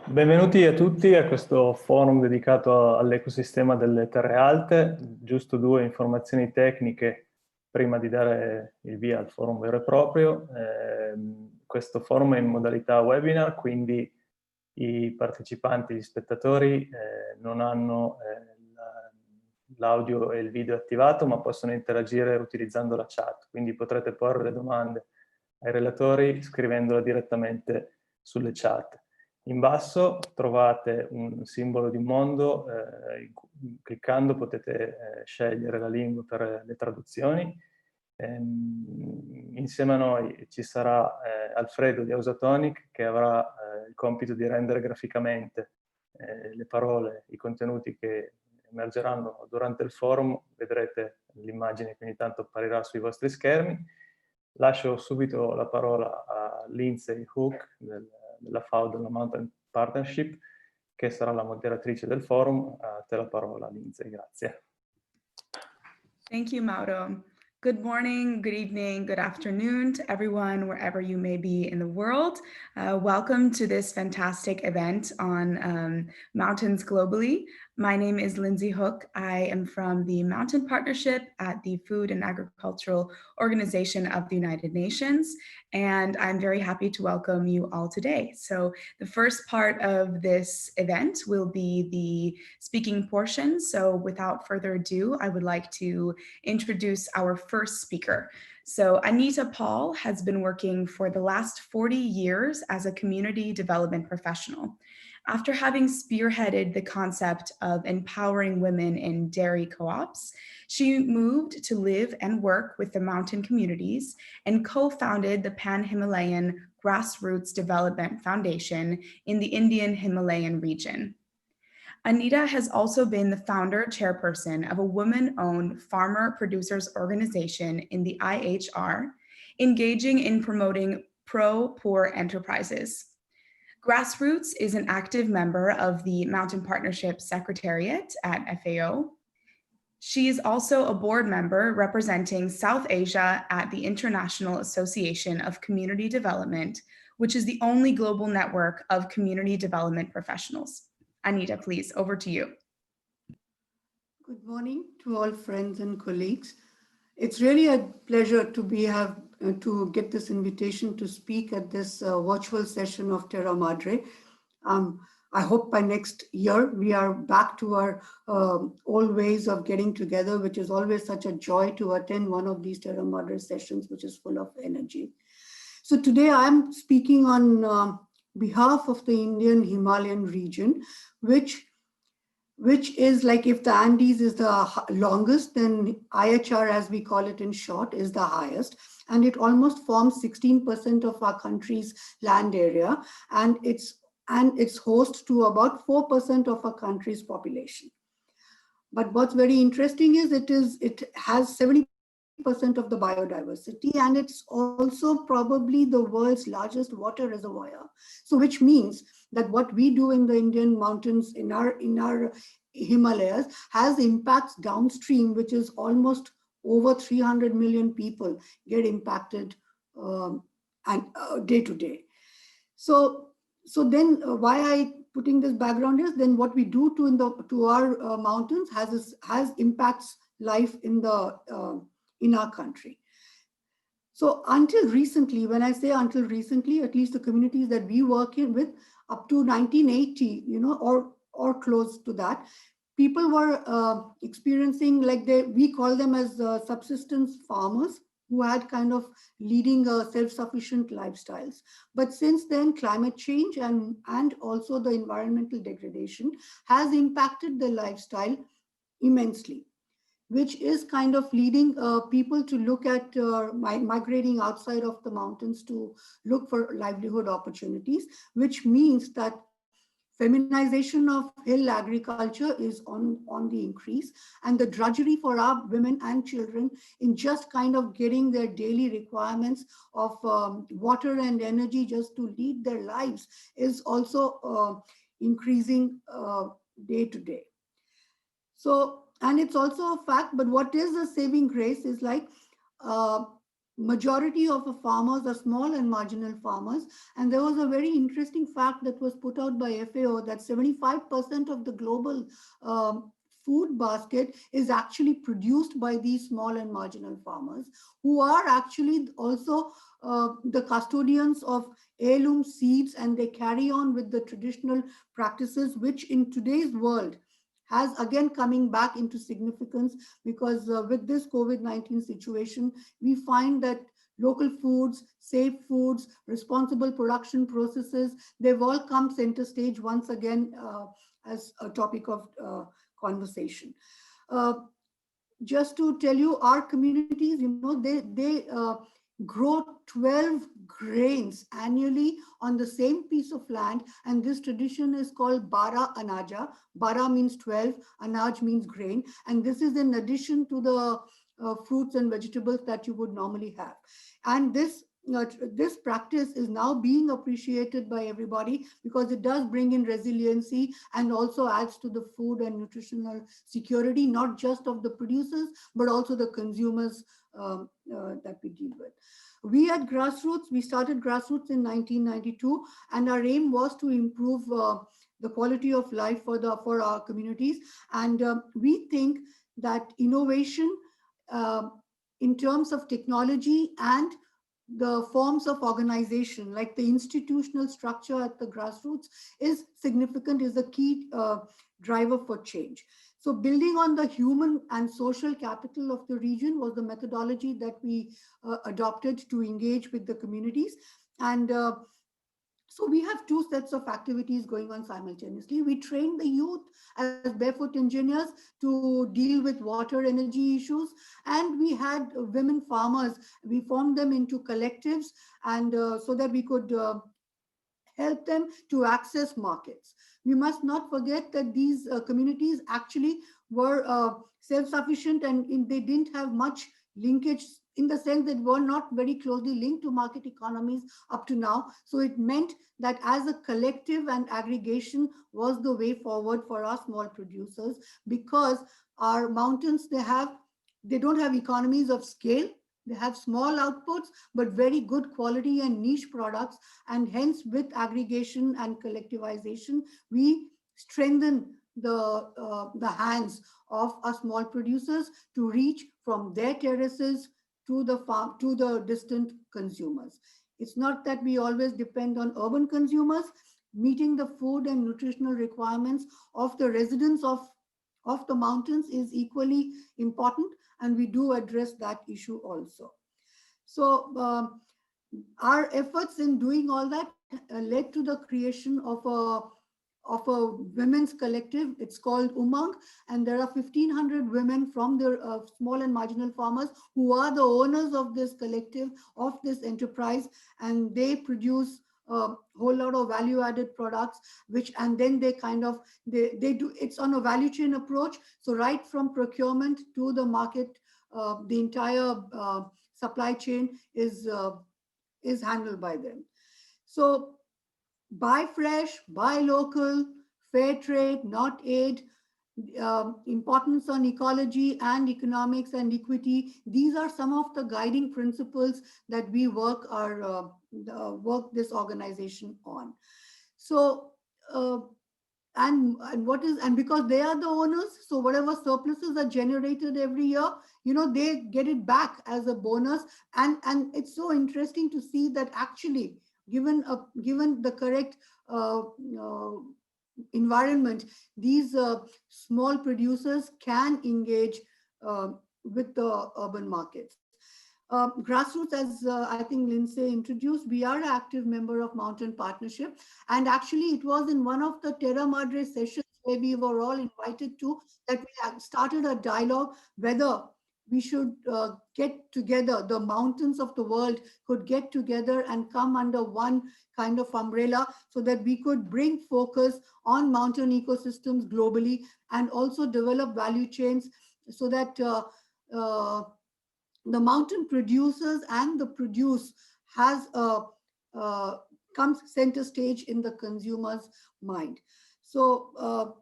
Benvenuti a tutti a questo forum dedicato all'ecosistema delle terre alte. Giusto due informazioni tecniche prima di dare il via al forum vero e proprio. Questo forum è in modalità webinar, quindi i partecipanti, gli spettatori non hanno l'audio e il video attivato, ma possono interagire utilizzando la chat. Quindi potrete porre le domande ai relatori scrivendola direttamente sulle chat. In basso trovate un simbolo di mondo, cliccando potete scegliere la lingua per le traduzioni. Insieme a noi ci sarà Alfredo di Ausatonic, che avrà il compito di rendere graficamente le parole, i contenuti che emergeranno durante il forum. Vedrete l'immagine che ogni tanto apparirà sui vostri schermi. Lascio subito la parola a Lindsay Hook della FAO, della Mountain Partnership, che sarà la moderatrice del forum. A te la parola, Lindsay, grazie. Thank you, Mauro. Good morning, good evening, good afternoon to everyone, wherever you may be in the world. Welcome to this fantastic event on mountains globally. My name is Lindsay Hook. I am from the Mountain Partnership at the Food and Agricultural Organization of the United Nations, and I'm very happy to welcome you all today. So the first part of this event will be the speaking portion. So without further ado, I would like to introduce our first speaker. So Anita Paul has been working for the last 40 years as a community development professional. After having spearheaded the concept of empowering women in dairy co-ops, she moved to live and work with the mountain communities and co-founded the Pan-Himalayan Grassroots Development Foundation in the Indian Himalayan region. Anita has also been the founder chairperson of a woman-owned farmer producers organization in the IHR, engaging in promoting pro-poor enterprises. Grassroots is an active member of the Mountain Partnership Secretariat at FAO. She is also a board member representing South Asia at the International Association of Community Development, which is the only global network of community development professionals. Anita, please, over to you. Good morning to all friends and colleagues. It's really a pleasure to get this invitation to speak at this virtual session of Terra Madre. I hope by next year we are back to our old ways of getting together, which is always such a joy to attend one of these Terra Madre sessions, which is full of energy. So today I'm speaking on behalf of the Indian Himalayan region, which is like, if the Andes is the longest, then IHR, as we call it in short, is the highest. And it almost forms 16% of our country's land area. And it's host to about 4% of our country's population. But what's very interesting is it has 70% of the biodiversity, and it's also probably the world's largest water reservoir. So which means that what we do in the Indian mountains, in our Himalayas, has impacts downstream, which is almost over 300 million people get impacted and day to day. So then why I putting this background is then what we do to our mountains has impacts life in our country. So until recently, when I say until recently, at least the communities that we work in with, up to 1980, or close to that, people were experiencing, like we call them as subsistence farmers, who had kind of leading self-sufficient lifestyles. But since then, climate change and also the environmental degradation has impacted the lifestyle immensely, which is kind of leading people to look at migrating outside of the mountains to look for livelihood opportunities, which means that feminization of hill agriculture is on the increase, and the drudgery for our women and children in just kind of getting their daily requirements of water and energy just to lead their lives is also increasing day to day. So, and it's also a fact, but what is a saving grace is like majority of the farmers are small and marginal farmers. And there was a very interesting fact that was put out by FAO that 75% of the global food basket is actually produced by these small and marginal farmers, who are actually also the custodians of heirloom seeds, and they carry on with the traditional practices, which in today's world has again coming back into significance, because with this COVID-19 situation, we find that local foods, safe foods, responsible production processes, they've all come center stage once again as a topic of conversation. Just to tell you, our communities, they grow 12 grains annually on the same piece of land, and this tradition is called Bara Anaja. Bara means 12, Anaj means grain, and this is in addition to the fruits and vegetables that you would normally have. And this practice is now being appreciated by everybody, because it does bring in resiliency and also adds to the food and nutritional security, not just of the producers, but also the consumers that we deal with. We at Grassroots, we started Grassroots in 1992, and our aim was to improve the quality of life for our communities. And we think that innovation in terms of technology and the forms of organization, like the institutional structure at the grassroots, is significant, is a key driver for change. So building on the human and social capital of the region was the methodology that we adopted to engage with the communities. And so we have two sets of activities going on simultaneously. We train the youth as barefoot engineers to deal with water energy issues. And we had women farmers. We formed them into collectives, and so that we could help them to access markets. We must not forget that these communities actually were self-sufficient, and they didn't have much linkage, in the sense that were not very closely linked to market economies up to now. So it meant that as a collective and aggregation was the way forward for our small producers, because our mountains, they don't have economies of scale. They have small outputs, but very good quality and niche products. And hence, with aggregation and collectivization, we strengthen the hands of our small producers to reach from their terraces to the farm, to the distant consumers. It's not that we always depend on urban consumers. Meeting the food and nutritional requirements of the residents of the mountains is equally important, and we do address that issue also. So our efforts in doing all that led to the creation of a women's collective. It's called Umang, and there are 1,500 women from the small and marginal farmers who are the owners of this collective, of this enterprise, and they produce a whole lot of value-added products, and then they do, it's on a value chain approach. So right from procurement to the market the entire supply chain is handled by them. So buy fresh, buy local, fair trade, not aid, importance on ecology and economics and equity. These are some of the guiding principles that we work this organization on. So and what is, and because they are the owners, so whatever surpluses are generated every year, they get it back as a bonus. And it's so interesting to see that actually, given the correct environment, these small producers can engage with the urban markets. Grassroots, as I think Lindsay introduced, we are an active member of Mountain Partnership. And actually, it was in one of the Terra Madre sessions where we were all invited to, that we started a dialogue whether we should get together, the mountains of the world could get together and come under one kind of umbrella, so that we could bring focus on mountain ecosystems globally and also develop value chains, so that the mountain producers and the produce has comes center stage in the consumer's mind. So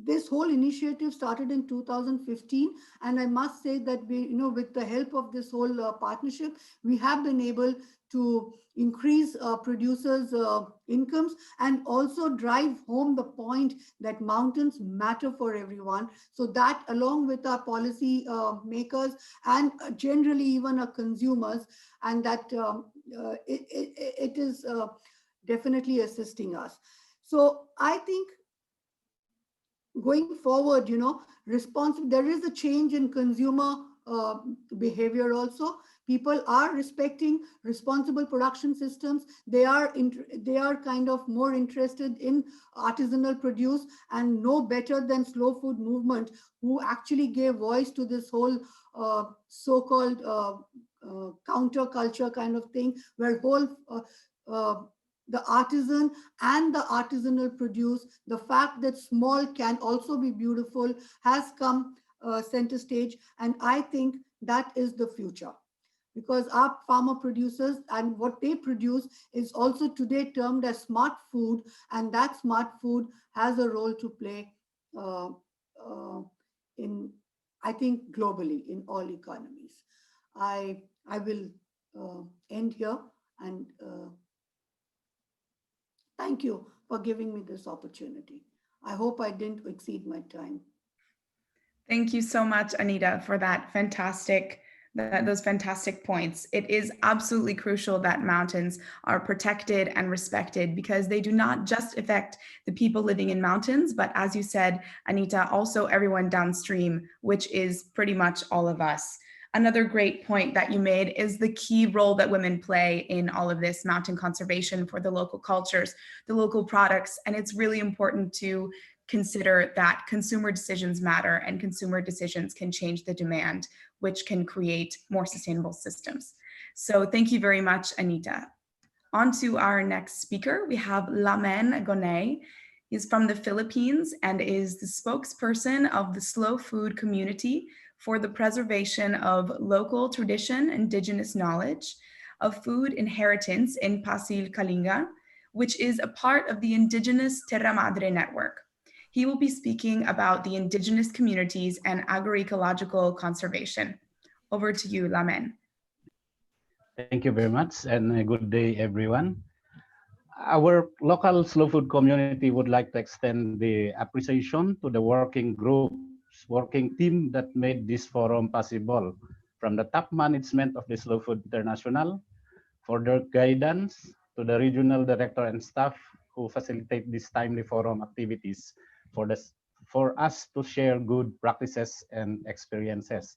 this whole initiative started in 2015, and I must say that we, with the help of this whole partnership, we have been able to increase producers' incomes and also drive home the point that mountains matter for everyone. So that, along with our policy makers and generally even our consumers, and that it is definitely assisting us. So I think, going forward, there is a change in consumer behavior also. People are respecting responsible production systems. They are kind of more interested in artisanal produce, and no better than Slow Food Movement, who actually gave voice to this whole so-called counterculture kind of thing, where the artisan and the artisanal produce, the fact that small can also be beautiful, has come center stage. And I think that is the future, because our farmer producers and what they produce is also today termed as smart food, and that smart food has a role to play in, I think, globally in all economies. I will end here, and thank you for giving me this opportunity. I hope I didn't exceed my time. Thank you so much, Anita, for those fantastic points. It is absolutely crucial that mountains are protected and respected, because they do not just affect the people living in mountains, but, as you said, Anita, also everyone downstream, which is pretty much all of us. Another great point that you made is the key role that women play in all of this mountain conservation for the local cultures, the local products. And it's really important to consider that consumer decisions matter, and consumer decisions can change the demand, which can create more sustainable systems. So thank you very much, Anita. On to our next speaker, we have Lamen Gonay. He's from the Philippines and is the spokesperson of the Slow Food community for the preservation of local tradition, indigenous knowledge, of food inheritance in Pasil, Kalinga, which is a part of the indigenous Terra Madre network. He will be speaking about the indigenous communities and agroecological conservation. Over to you, Lamen. Thank you very much, and good day, everyone. Our local slow food community would like to extend the appreciation to the working team that made this forum possible, from the top management of the Slow Food International for their guidance, to the regional director and staff who facilitate these timely forum activities for us to share good practices and experiences.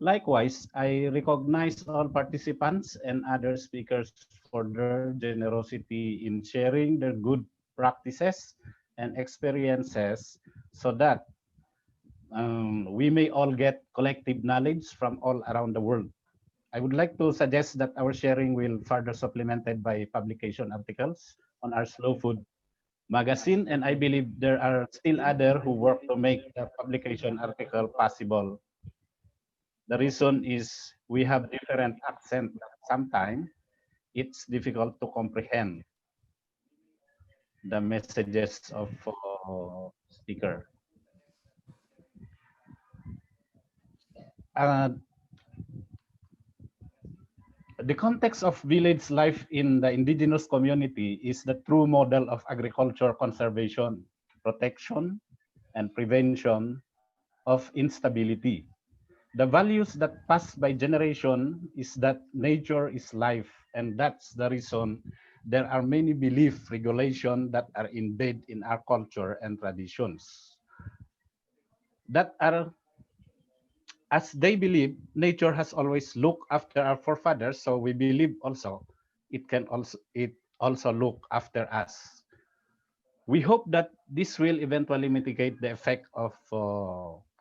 Likewise, I recognize all participants and other speakers for their generosity in sharing their good practices and experiences, so that we may all get collective knowledge from all around the world. I would like to suggest that our sharing will further supplemented by publication articles on our Slow Food magazine, and I believe there are still others who work to make the publication article possible The reason is we have different accent. Sometimes it's difficult to comprehend the messages of speaker. Uh, the context of village life in the indigenous community is the true model of agriculture conservation, protection, and prevention of instability. The values that pass by generation is that nature is life, and that's the reason there are many belief regulation that are embedded in our culture and traditions that are, as they believe nature has always looked after our forefathers, so we believe also it also look after us. We hope that this will eventually mitigate the effect of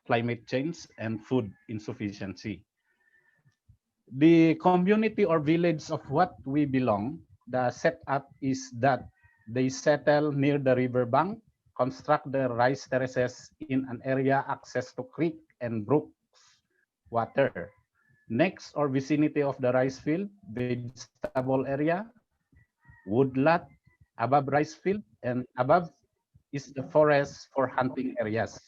climate change and food insufficiency. The community or village of what we belong, the setup is that they settle near the river bank, construct the rice terraces in an area access to creek and brooks water. Next or vicinity of the rice field, vegetable area, woodlot above rice field, and above is the forest for hunting areas.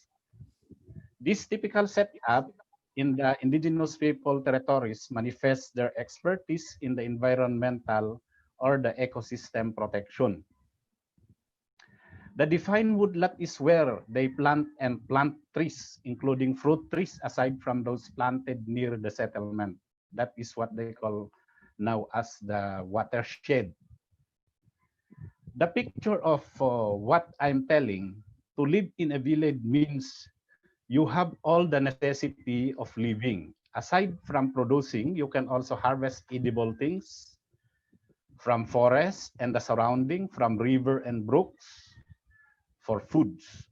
This typical setup in the indigenous people territories manifests their expertise in the environmental or the ecosystem protection. The defined woodlot is where they plant trees, including fruit trees, aside from those planted near the settlement. That is what they call now as the watershed. The picture of what I'm telling, to live in a village means you have all the necessity of living. Aside from producing, you can also harvest edible things from forests and the surrounding, from river and brooks for foods.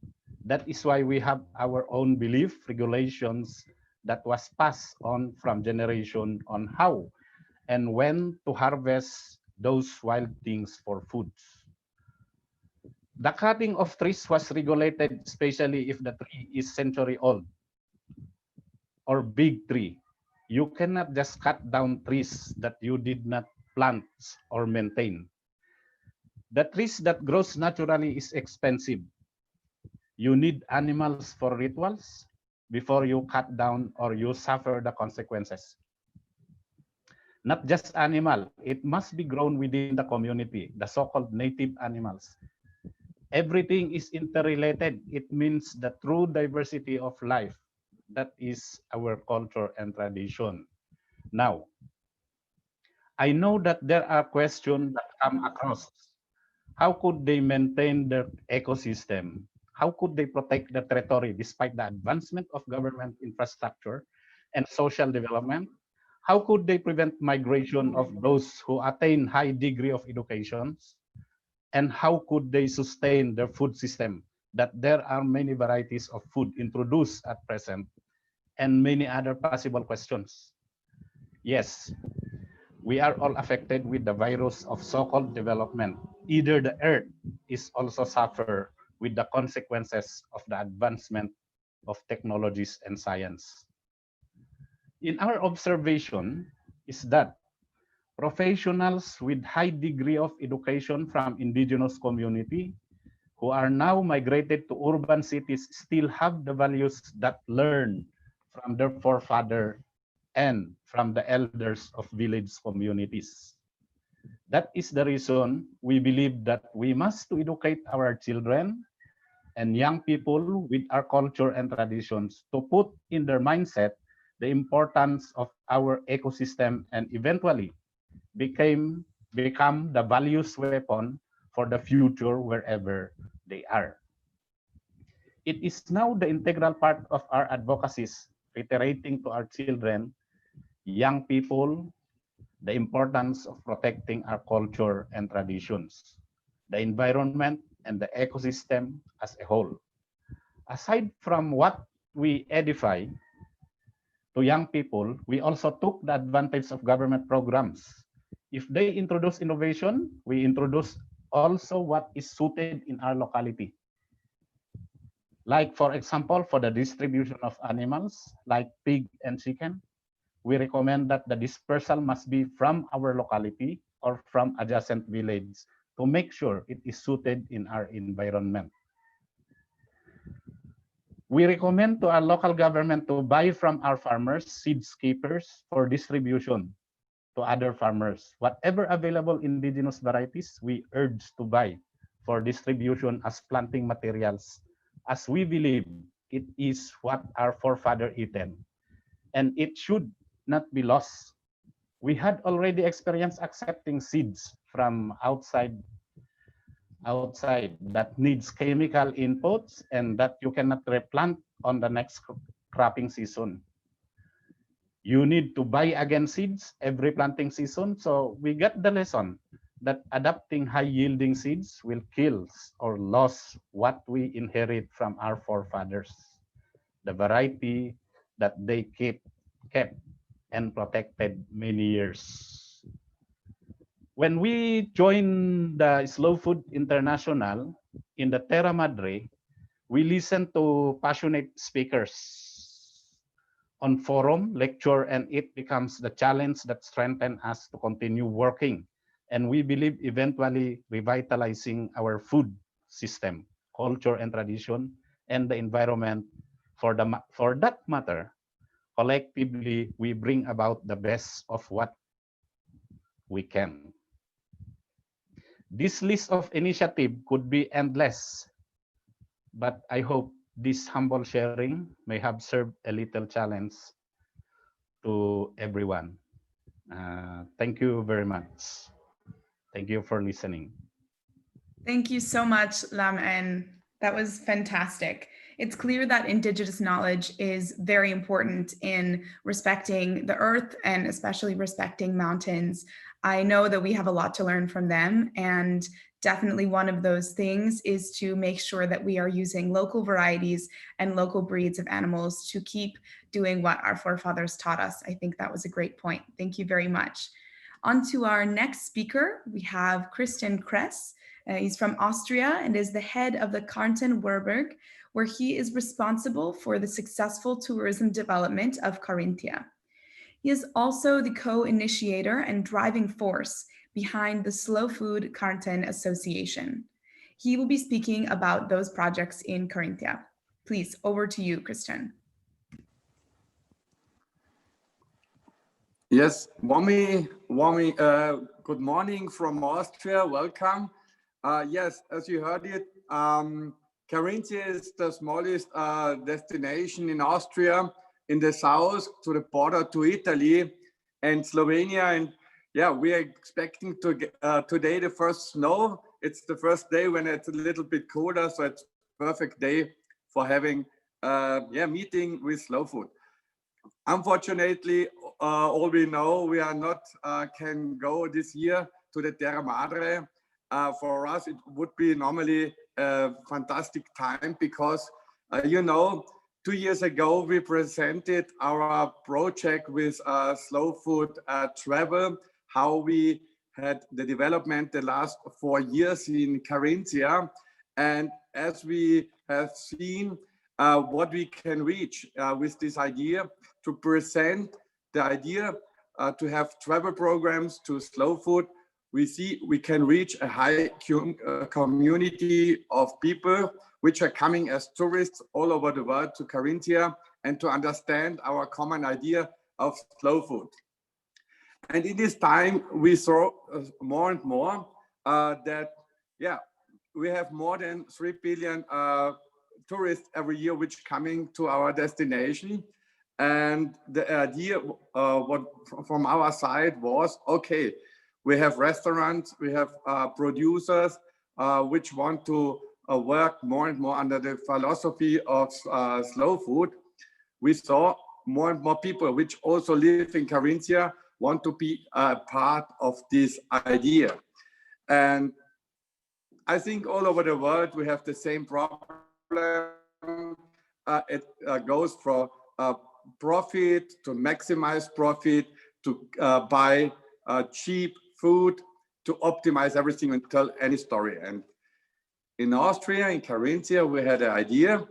That is why we have our own belief regulations that was passed on from generation on how and when to harvest those wild things for foods. The cutting of trees was regulated, especially if the tree is century old or big tree. You cannot just cut down trees that you did not plant or maintain. The trees that grows naturally is expensive. You need animals for rituals before you cut down or you suffer the consequences. Not just animal, it must be grown within the community, the so-called native animals. Everything is interrelated. It means the true diversity of life. That is our culture and tradition. Now, I know that there are questions that come across. How could they maintain their ecosystem? How could they protect the territory despite the advancement of government infrastructure and social development? How could they prevent migration of those who attain high degree of education? And how could they sustain their food system? That there are many varieties of food introduced at present and many other possible questions. Yes, we are all affected with the virus of so-called development. Either the earth is also suffer with the consequences of the advancement of technologies and science. In our observation is that professionals with high degree of education from indigenous community who are now migrated to urban cities still have the values that learned from their forefather and from the elders of village communities. That is the reason we believe that we must to educate our children and young people with our culture and traditions to put in their mindset the importance of our ecosystem and eventually become the values weapon for the future wherever they are. It is now the integral part of our advocacies, reiterating to our children, young people, the importance of protecting our culture and traditions, the environment, and the ecosystem as a whole. Aside from what we edify to young people, we also took the advantage of government programs. If they introduce innovation, we introduce also what is suited in our locality. Like, for example, for the distribution of animals, like pig and chicken, we recommend that the dispersal must be from our locality or from adjacent village to make sure it is suited in our environment. We recommend to our local government to buy from our farmers seedscapers for distribution to other farmers. Whatever available indigenous varieties, we urge to buy for distribution as planting materials, as we believe it is what our forefathers eaten, and it should not be lost. We had already experienced accepting seeds from outside that needs chemical inputs and that you cannot replant on the next cropping season. You need to buy again seeds every planting season. So we get the lesson that adapting high yielding seeds will kill or lose what we inherit from our forefathers, the variety that they kept and protected many years. When we joined the Slow Food International in the Terra Madre, we listened to passionate speakers on forum, lecture, and it becomes the challenge that strengthens us to continue working. And we believe eventually revitalizing our food system, culture and tradition, and the environment for that matter. Collectively, we bring about the best of what we can. This list of initiative could be endless, but I hope this humble sharing may have served a little challenge to everyone. Thank you very much. Thank you for listening. Thank you so much, Lam En. That was fantastic. It's clear that Indigenous knowledge is very important in respecting the earth and especially respecting mountains. I know that we have a lot to learn from them, and definitely one of those things is to make sure that we are using local varieties and local breeds of animals to keep doing what our forefathers taught us. I think that was a great point. Thank you very much. On to our next speaker, we have Kresse. He's from Austria and is the head of the Canton Werburg, where he is responsible for the successful tourism development of Carinthia. He is also the co-initiator and driving force behind the Slow Food Canton Association. He will be speaking about those projects in Carinthia. Please, over to you, Christian. Yes, Wami, good morning from Austria, welcome. Yes, as you heard it, Carinthia is the smallest destination in Austria, in the south to the border to Italy and Slovenia. And yeah, we are expecting to get today the first snow. It's the first day when it's a little bit colder, so it's a perfect day for having meeting with Slow Food. Unfortunately, all we know, we are not can go this year to the Terra Madre. For us, it would be normally a fantastic time because, 2 years ago, we presented our project with Slow Food Travel, how we had the development the last 4 years in Carinthia. And as we have seen what we can reach with this idea, to present the idea to have travel programs to Slow Food, we see we can reach a high community of people which are coming as tourists all over the world to Carinthia and to understand our common idea of Slow Food. And in this time, we saw more and more that, we have more than 3 billion tourists every year which coming to our destination. And the idea from our side was, okay, we have restaurants, we have producers which want to work more and more under the philosophy of Slow Food. We saw more and more people which also live in Carinthia want to be a part of this idea. And I think all over the world we have the same problem. It goes for profit, to maximize profit, to buy cheap food, to optimize everything and tell any story. And in Austria, in Carinthia, we had an idea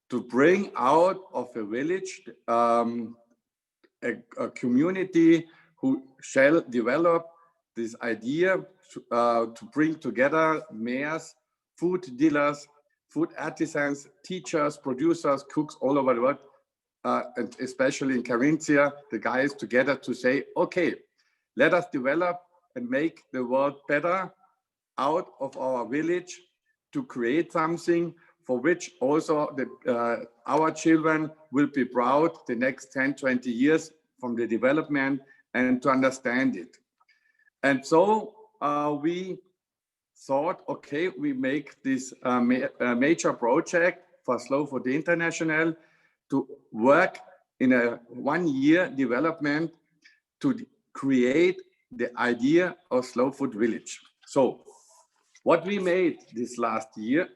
to bring out of a village a community who shall develop this idea to bring together mayors, food dealers, food artisans, teachers, producers, cooks all over the world, and especially in Carinthia, the guys together to say, okay, let us develop and make the world better out of our village to create something for which also our children will be proud the next 10, 20 years from the development and to understand it. And so we thought, okay, we make this major project for Slow Food International to work in a 1-year development to create the idea of Slow Food Village. So what we made this last year,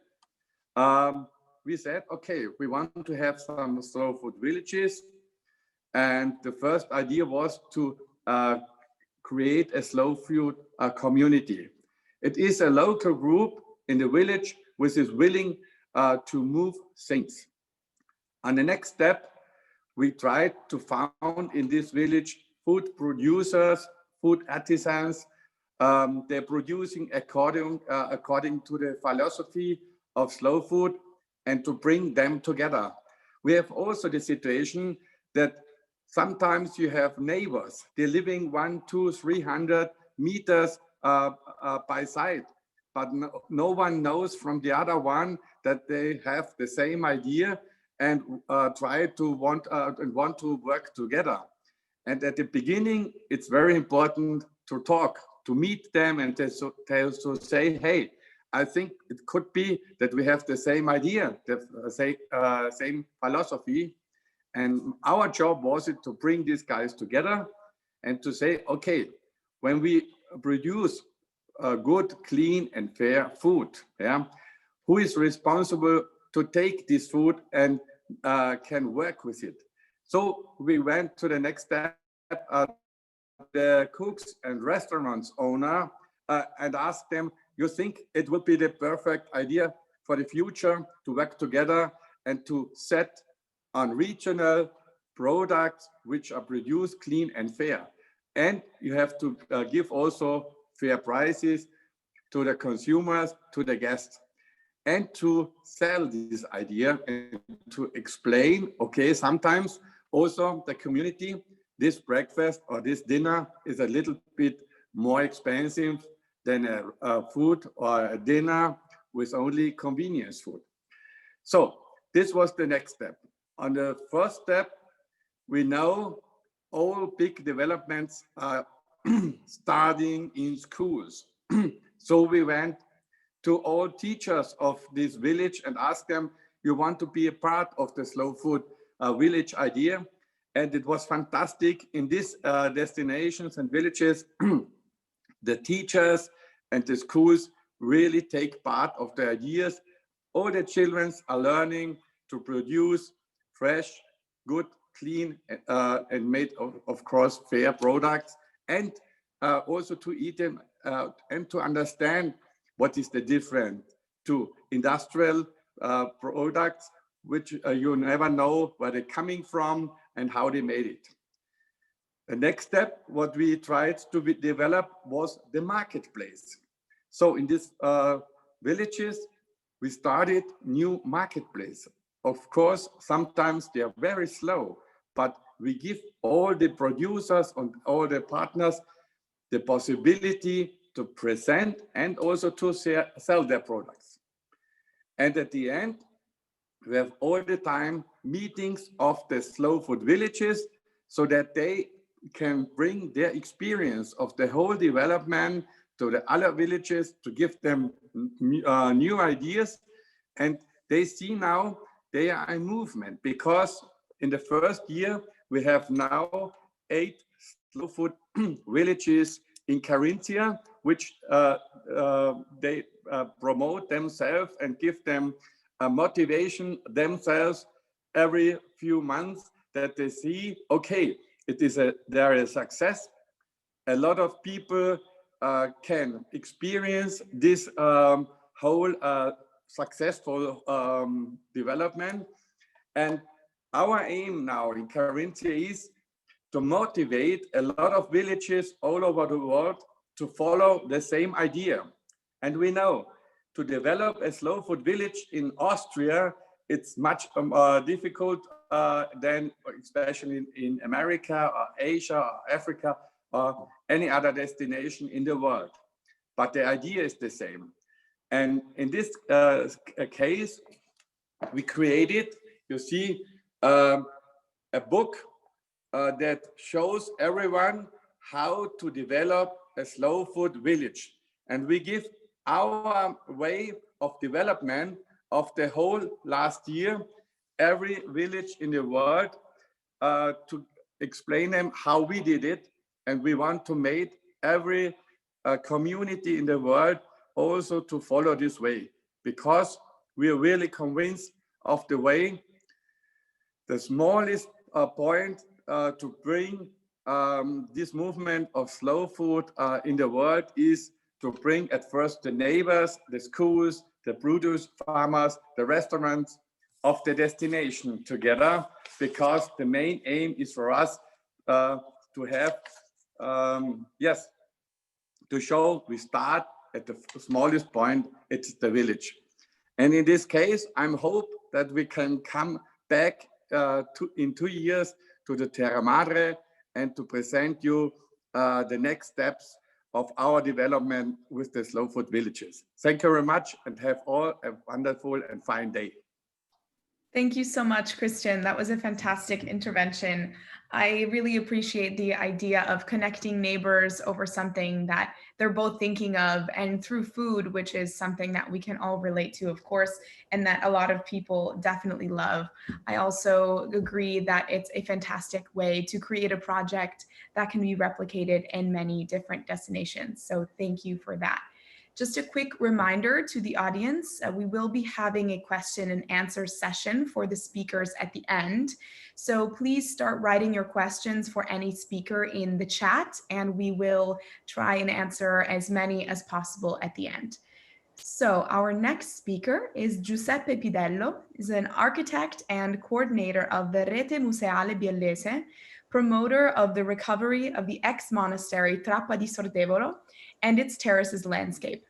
we said, okay, we want to have some slow food villages. And the first idea was to create a slow food community. It is a local group in the village which is willing to move things. On the next step, we tried to found in this village food producers, food artisans. They're producing according to the philosophy of slow food and to bring them together. We have also the situation that sometimes you have neighbors, they're living 100, 200, 300 meters by side, but no one knows from the other one that they have the same idea and want to work together. And at the beginning, it's very important to talk, to meet them and to say, hey, I think it could be that we have the same idea, the same philosophy. And our job was to bring these guys together and to say, okay, when we produce good, clean and fair food, yeah, who is responsible to take this food and can work with it? So we went to the next step, the cooks and restaurants owner, and asked them, you think it would be the perfect idea for the future to work together and to set on regional products which are produced clean and fair? And you have to give also fair prices to the consumers, to the guests, and to sell this idea and to explain, okay, sometimes also the community, this breakfast or this dinner is a little bit more expensive than a food or a dinner with only convenience food. So this was the next step. On the first step, we know all big developments are starting in schools. So we went to all teachers of this village and asked them, you want to be a part of the slow food village idea? And it was fantastic in these destinations and villages. The teachers and the schools really take part of the ideas. All the children are learning to produce fresh, good, clean, and made of course fair products, and also to eat them and to understand what is the difference to industrial products, which you never know where they're coming from and how they made it. The next step, what we tried to develop was the marketplace. So in these villages, we started new marketplace. Of course, sometimes they are very slow, but we give all the producers and all the partners the possibility to present and also to sell their products. And at the end, we have all the time meetings of the slow food villages so that they can bring their experience of the whole development to the other villages to give them new ideas. And they see now they are in movement, because in the first year, we have now 8 slow food villages in Carinthia, which they promote themselves and give them a motivation themselves every few months, that they see, okay, there is success. A lot of people can experience this whole successful development. And our aim now in Carinthia is to motivate a lot of villages all over the world to follow the same idea. And we know to develop a slow food village in Austria, it's much difficult than especially in America or Asia or Africa or any other destination in the world. But the idea is the same. And in this case, we created, you see, a book that shows everyone how to develop a slow food village. And we give our way of development of the whole last year, every village in the world, to explain them how we did it. And we want to make every community in the world also to follow this way, because we are really convinced of the way. The smallest point to bring this movement of slow food in the world is to bring at first the neighbors, the schools, the produce farmers, the restaurants of the destination together, because the main aim is for us to have, to show we start at the smallest point, it's the village. And in this case, I'm hope that we can come back in 2 years to the Terra Madre and to present you the next steps of our development with the slow food villages. Thank you very much and have all a wonderful and fine day. Thank you so much, Christian. That was a fantastic intervention. I really appreciate the idea of connecting neighbors over something that they're both thinking of, and through food, which is something that we can all relate to, of course, and that a lot of people definitely love. I also agree that it's a fantastic way to create a project that can be replicated in many different destinations. So thank you for that. Just a quick reminder to the audience, we will be having a question and answer session for the speakers at the end. So please start writing your questions for any speaker in the chat, and we will try and answer as many as possible at the end. So our next speaker is Giuseppe Pidello. He's an architect and coordinator of the Rete Museale Biellese, promoter of the recovery of the ex-monastery Trappa di Sordevolo and its terraces landscape.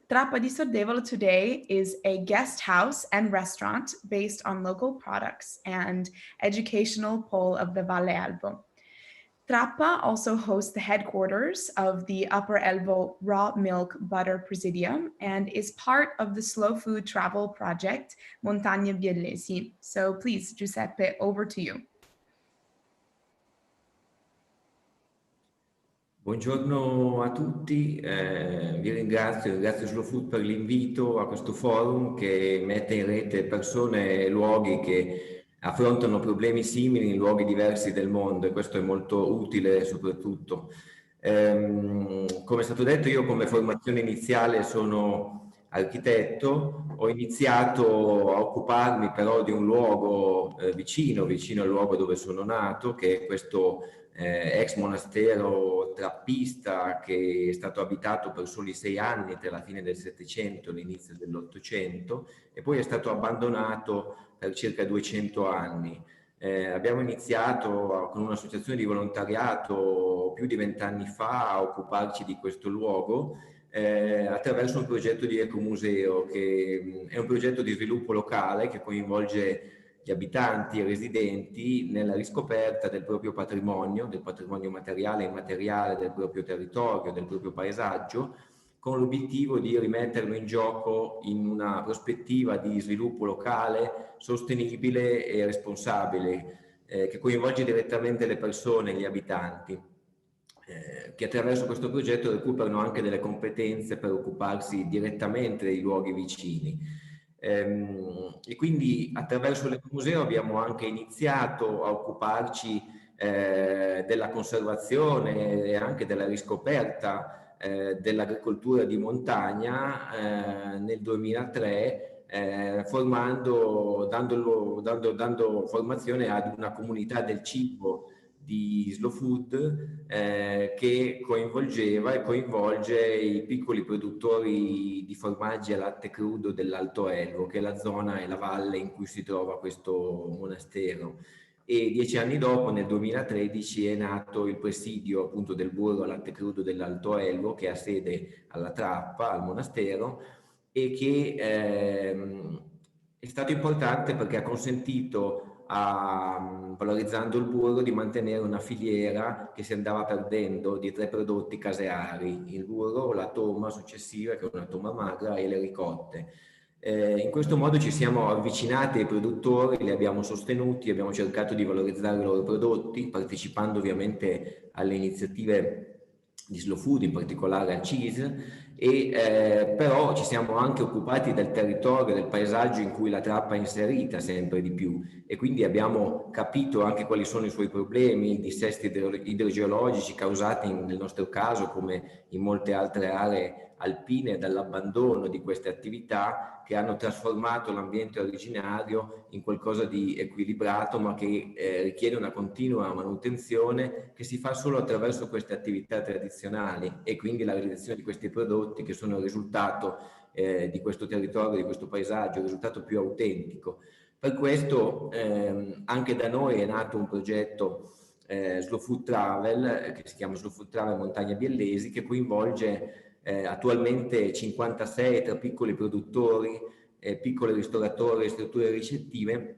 Trappa di Sordevolo today is a guest house and restaurant based on local products and educational pole of the Valle Elvo. Trappa also hosts the headquarters of the Upper Elvo Raw Milk Butter Presidium and is part of the slow food travel project Montagne Biellesi. So please, Giuseppe, over to you. Buongiorno a tutti, vi ringrazio Slow Food per l'invito a questo forum che mette in rete persone e luoghi che affrontano problemi simili in luoghi diversi del mondo, e questo è molto utile soprattutto. Come è stato detto, io come formazione iniziale sono architetto, ho iniziato a occuparmi però di un luogo vicino al luogo dove sono nato, che è questo ex monastero trappista che è stato abitato per soli 6 anni tra la fine del Settecento e l'inizio dell'Ottocento, e poi è stato abbandonato per circa 200 anni. Abbiamo iniziato con un'associazione di volontariato più di 20 anni fa a occuparci di questo luogo attraverso un progetto di ecomuseo, che è un progetto di sviluppo locale che coinvolge gli abitanti e i residenti nella riscoperta del proprio patrimonio, del patrimonio materiale e immateriale del proprio territorio, del proprio paesaggio, con l'obiettivo di rimetterlo in gioco in una prospettiva di sviluppo locale sostenibile e responsabile, che coinvolge direttamente le persone, gli abitanti, che attraverso questo progetto recuperano anche delle competenze per occuparsi direttamente dei luoghi vicini. E quindi attraverso l'ecomuseo abbiamo anche iniziato a occuparci della conservazione e anche della riscoperta dell'agricoltura di montagna nel 2003, dando formazione ad una comunità del cibo di Slow Food che coinvolgeva e coinvolge i piccoli produttori di formaggi a latte crudo dell'Alto Elvo, che è la zona e la valle in cui si trova questo monastero. e 10 anni dopo, nel 2013, è nato il presidio appunto del burro al latte crudo dell'Alto Elvo, che ha sede alla Trappa, al monastero, e che è stato importante perché ha consentito, valorizzando il burro, di mantenere una filiera che si andava perdendo di 3 prodotti caseari: il burro, la toma successiva, che è una toma magra, e le ricotte. In questo modo ci siamo avvicinati ai produttori, li abbiamo sostenuti, abbiamo cercato di valorizzare i loro prodotti, partecipando ovviamente alle iniziative di slow food, in particolare al cheese, e però ci siamo anche occupati del territorio, del paesaggio in cui la Trappa è inserita sempre di più, e quindi abbiamo capito anche quali sono i suoi problemi, i dissesti idrogeologici causati nel nostro caso, come in molte altre aree alpine, dall'abbandono di queste attività che hanno trasformato l'ambiente originario in qualcosa di equilibrato, ma che richiede una continua manutenzione, che si fa solo attraverso queste attività tradizionali, e quindi la realizzazione di questi prodotti, che sono il risultato di questo territorio, di questo paesaggio, il risultato più autentico. Per questo anche da noi è nato un progetto Slow Food Travel, che si chiama Slow Food Travel Montagna Biellesi, che coinvolge attualmente 56 tra piccoli produttori, piccoli ristoratori e strutture ricettive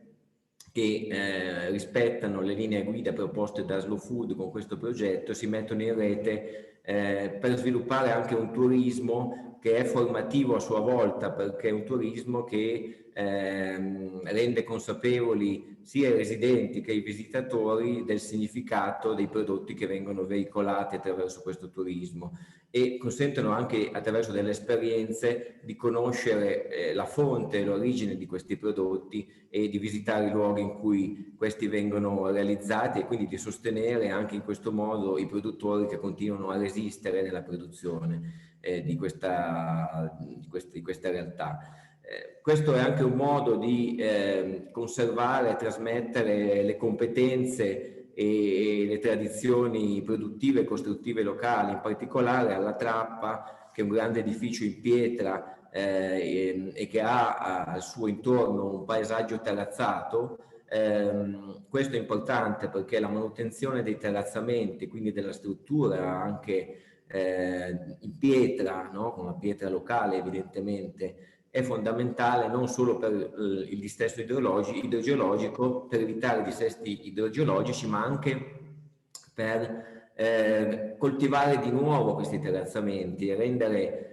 che rispettano le linee guida proposte da Slow Food con questo progetto, si mettono in rete per sviluppare anche un turismo che è formativo a sua volta, perché è un turismo che rende consapevoli sia i residenti che i visitatori del significato dei prodotti che vengono veicolati attraverso questo turismo, e consentono anche, attraverso delle esperienze, di conoscere la fonte e l'origine di questi prodotti e di visitare i luoghi in cui questi vengono realizzati, e quindi di sostenere anche in questo modo i produttori che continuano a resistere nella produzione di questa realtà. Questo è anche un modo di conservare e trasmettere le competenze e le tradizioni produttive e costruttive locali, in particolare alla Trappa, che è un grande edificio in pietra e che ha al suo intorno un paesaggio terrazzato. Questo è importante perché la manutenzione dei terrazzamenti, quindi della struttura anche in pietra, no? Con la pietra locale evidentemente, è fondamentale non solo per il dissesto idrogeologico, per evitare dissesti idrogeologici, ma anche per coltivare di nuovo questi terrazzamenti e rendere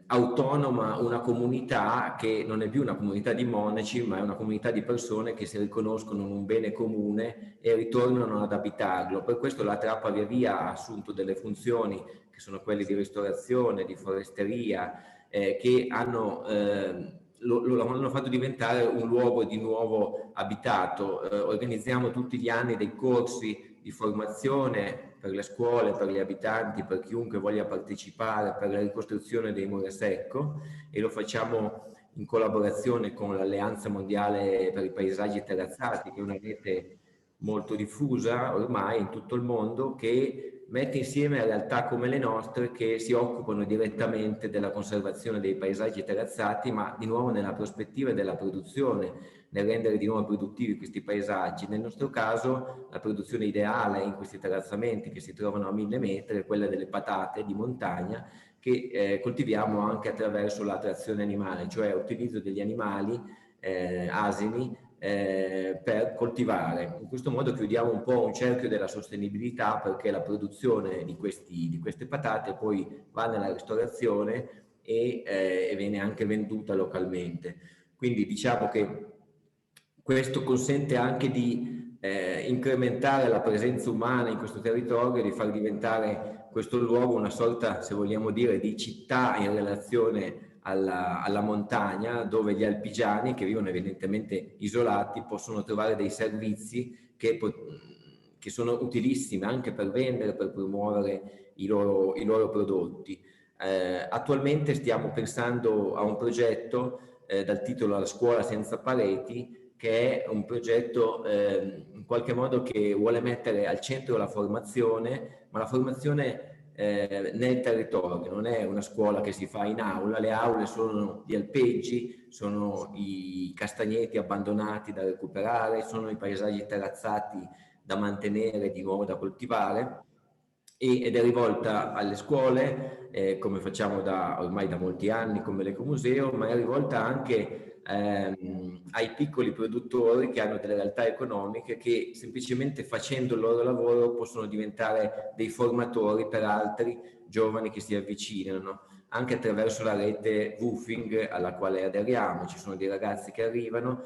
autonoma una comunità che non è più una comunità di monaci, ma è una comunità di persone che si riconoscono in un bene comune e ritornano ad abitarlo. Per questo la Trappa via via ha assunto delle funzioni che sono quelle di ristorazione, di foresteria, che hanno fatto diventare un luogo di nuovo abitato. Organizziamo tutti gli anni dei corsi di formazione per le scuole, per gli abitanti, per chiunque voglia partecipare, per la ricostruzione dei mura secco, e lo facciamo in collaborazione con l'Alleanza Mondiale per i Paesaggi Terrazzati, che è una rete molto diffusa ormai in tutto il mondo, che mette insieme realtà come le nostre che si occupano direttamente della conservazione dei paesaggi terrazzati, ma di nuovo nella prospettiva della produzione, nel rendere di nuovo produttivi questi paesaggi. Nel nostro caso la produzione ideale in questi terrazzamenti, che si trovano a 1000 metri, è quella delle patate di montagna, che coltiviamo anche attraverso la trazione animale, cioè utilizzo degli animali asini per coltivare. In questo modo chiudiamo un po' un cerchio della sostenibilità, perché la produzione di queste patate poi va nella ristorazione e viene anche venduta localmente. Quindi diciamo che questo consente anche di incrementare la presenza umana in questo territorio e di far diventare questo luogo una sorta, se vogliamo dire, di città in relazione alla montagna, dove gli alpigiani, che vivono evidentemente isolati, possono trovare dei servizi che sono utilissimi anche per vendere, per promuovere i loro prodotti. Attualmente stiamo pensando a un progetto dal titolo La scuola senza pareti, che è un progetto in qualche modo che vuole mettere al centro la formazione, ma la formazione nel territorio. Non è una scuola che si fa in aula, le aule sono gli alpeggi, sono i castagneti abbandonati da recuperare, sono i paesaggi terrazzati da mantenere, di nuovo da coltivare, ed è rivolta alle scuole, come facciamo ormai da molti anni come l'ecomuseo, ma è rivolta anche ai piccoli produttori che hanno delle realtà economiche che semplicemente facendo il loro lavoro possono diventare dei formatori per altri giovani che si avvicinano, anche attraverso la rete woofing alla quale aderiamo. Ci sono dei ragazzi che arrivano,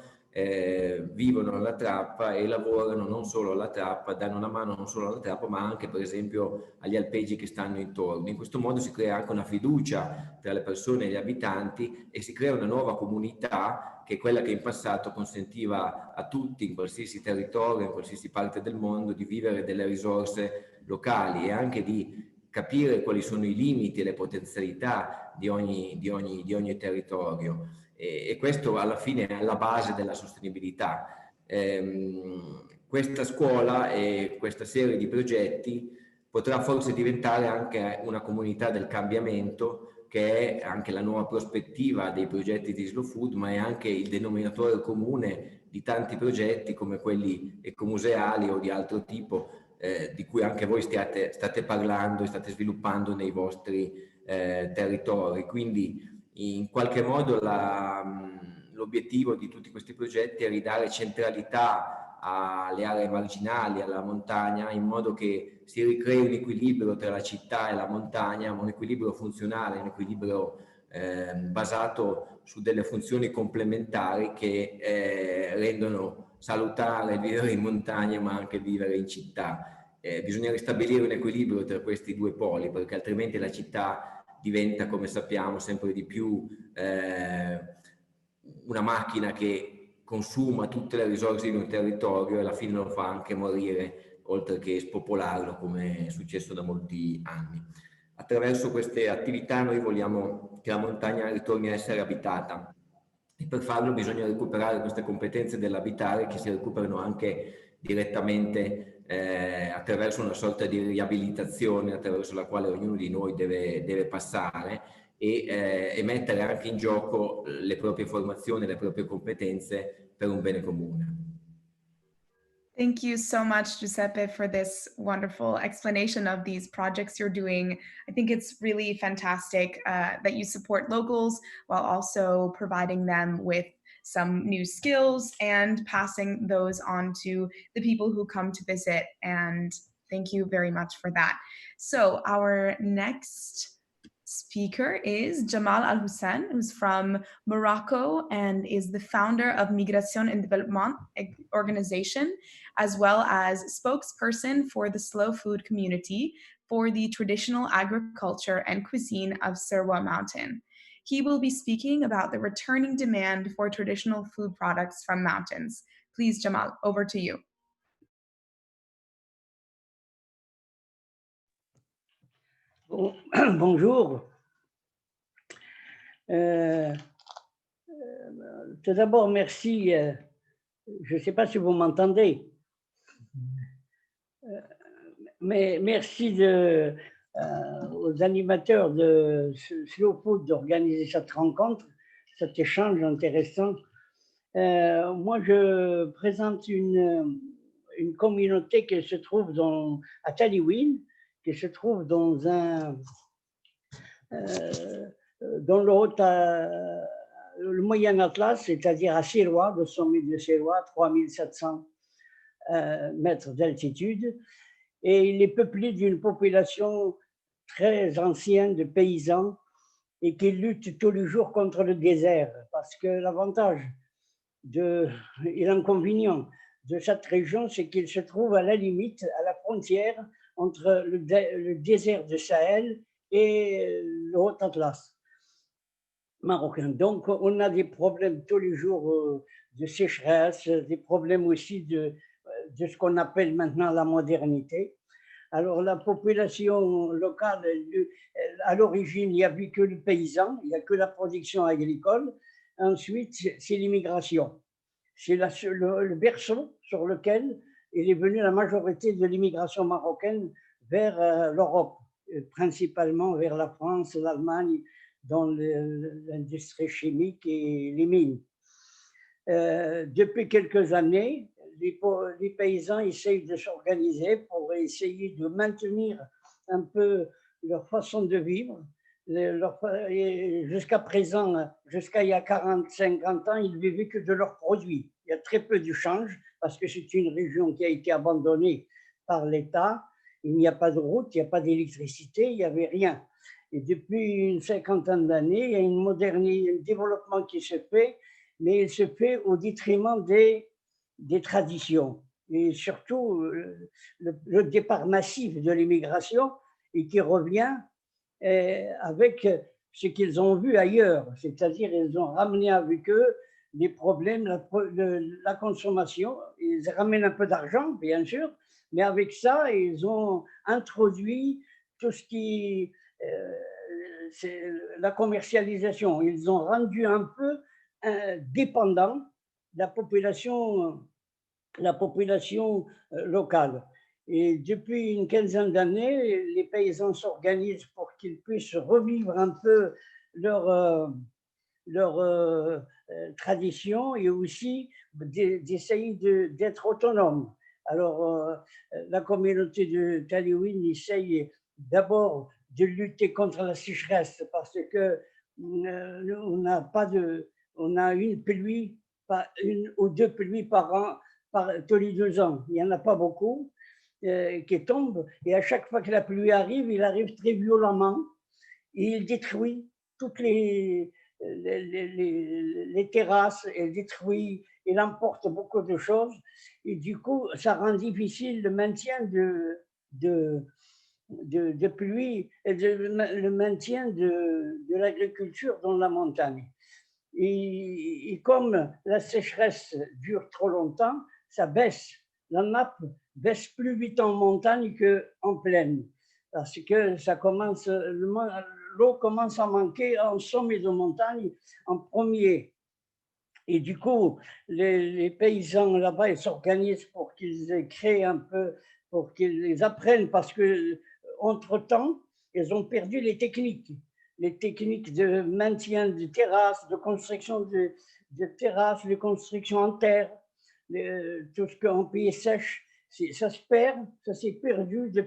vivono alla trappa e lavorano non solo alla trappa, danno una mano non solo alla trappa ma anche per esempio agli alpeggi che stanno intorno. In questo modo si crea anche una fiducia tra le persone e gli abitanti e si crea una nuova comunità che è quella che in passato consentiva a tutti in qualsiasi territorio, in qualsiasi parte del mondo di vivere delle risorse locali e anche di capire quali sono i limiti e le potenzialità di ogni territorio. E questo alla fine è alla base della sostenibilità. Questa scuola e questa serie di progetti potrà forse diventare anche una comunità del cambiamento, che è anche la nuova prospettiva dei progetti di Slow Food, ma è anche il denominatore comune di tanti progetti come quelli ecomuseali o di altro tipo, di cui anche voi state parlando e state sviluppando nei vostri territori. Quindi in qualche modo l'obiettivo di tutti questi progetti è ridare centralità alle aree marginali, alla montagna, in modo che si ricrei un equilibrio tra la città e la montagna, un equilibrio funzionale, un equilibrio basato su delle funzioni complementari che rendono salutare il vivere in montagna ma anche vivere in città. Bisogna ristabilire un equilibrio tra questi due poli, perché altrimenti la città diventa, come sappiamo, sempre di più una macchina che consuma tutte le risorse di un territorio e alla fine lo fa anche morire, oltre che spopolarlo, come è successo da molti anni. Attraverso queste attività noi vogliamo che la montagna ritorni a essere abitata e per farlo bisogna recuperare queste competenze dell'abitare che si recuperano anche direttamente attraverso una sorta di riabilitazione attraverso la quale ognuno di noi deve passare e mettere anche in gioco le proprie formazioni, le proprie competenze per un bene comune. Thank you so much, Giuseppe, for this wonderful explanation of these projects you're doing. I think it's really fantastic that you support locals while also providing them with some new skills and passing those on to the people who come to visit. And thank you very much for that. So our next speaker is Jamal Al-Hussein, who's from Morocco and is the founder of Migration and Development organization, as well as spokesperson for the slow food community for the traditional agriculture and cuisine of Sirwa Mountain. He will be speaking about the returning demand for traditional food products from mountains. Please, Jamal, over to you. Bonjour. Tout d'abord, merci. Je ne sais pas si vous m'entendez. Mais merci aux animateurs de Slow Food d'organiser cette rencontre, cet échange intéressant. Moi, je présente une communauté qui se trouve à Taliwin, qui se trouve dans le Moyen Atlas, c'est-à-dire à Sirwa, le sommet de Sirwa, 3700 mètres d'altitude. Et il est peuplé d'une population très ancienne de paysans et qui lutte tous les jours contre le désert. Parce que l'avantage et l'inconvénient de cette région, c'est qu'il se trouve à la limite, à la frontière entre le désert de Sahel et le Haut Atlas marocain. Donc, on a des problèmes tous les jours de sécheresse, des problèmes aussi de ce qu'on appelle maintenant la modernité. Alors, la population locale, à l'origine, il n'y avait que le paysan, il n'y a que la production agricole. Ensuite, c'est l'immigration. C'est le berceau sur lequel il est venu la majorité de l'immigration marocaine vers l'Europe. principalement vers la France, l'Allemagne, dans l'industrie chimique et les mines. Depuis quelques années, les paysans essayent de s'organiser pour essayer de maintenir un peu leur façon de vivre. Jusqu'à présent, jusqu'à il y a 40-50 ans, ils vivaient que de leurs produits. Il y a très peu de change parce que c'est une région qui a été abandonnée par l'État. Il n'y a pas de route, il n'y a pas d'électricité, il n'y avait rien. Et depuis une cinquantaine d'années, il y a un développement qui se fait, mais il se fait au détriment des traditions. Et surtout, le départ massif de l'immigration et qui revient avec ce qu'ils ont vu ailleurs, c'est-à-dire ils ont ramené avec eux les problèmes, la consommation, ils ramènent un peu d'argent, bien sûr, mais avec ça, ils ont introduit tout ce qui c'est la commercialisation. Ils ont rendu un peu dépendant la population locale. Et depuis une quinzaine d'années, les paysans s'organisent pour qu'ils puissent revivre un peu leur tradition et aussi d'essayer d'être autonomes. Alors, la communauté de Taliwin essaye d'abord de lutter contre la sécheresse parce que on a une pluie, une ou deux pluies par an, tous les 2 ans. Il n'y en a pas beaucoup qui tombent. Et à chaque fois que la pluie arrive, il arrive très violemment et il détruit toutes les terrasses, il détruit, il emporte beaucoup de choses. Et du coup, ça rend difficile le maintien de pluie et le maintien de l'agriculture dans la montagne. Et comme la sécheresse dure trop longtemps, ça baisse. La nappe baisse plus vite en montagne qu'en plaine, parce que l'eau commence à manquer en sommet de montagne en premier. Et du coup, les paysans là-bas, ils s'organisent pour qu'ils créent un peu, pour qu'ils apprennent, parce que entre-temps, ils ont perdu les techniques de maintien de terrasses, de construction de terrasses, de construction en terre, tout ce qu'en pays sèche, ça se perd, ça s'est perdu de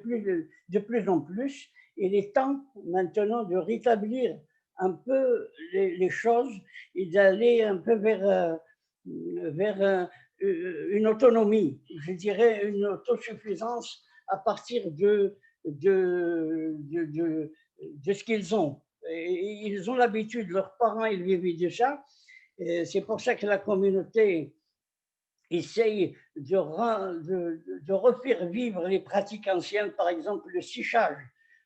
plus en plus. Et il est temps maintenant de rétablir un peu les choses et d'aller un peu vers une autonomie, je dirais une autosuffisance à partir de ce qu'ils ont. Et ils ont l'habitude, leurs parents, ils vivaient de ça. C'est pour ça que la communauté essaye de refaire vivre les pratiques anciennes, par exemple le séchage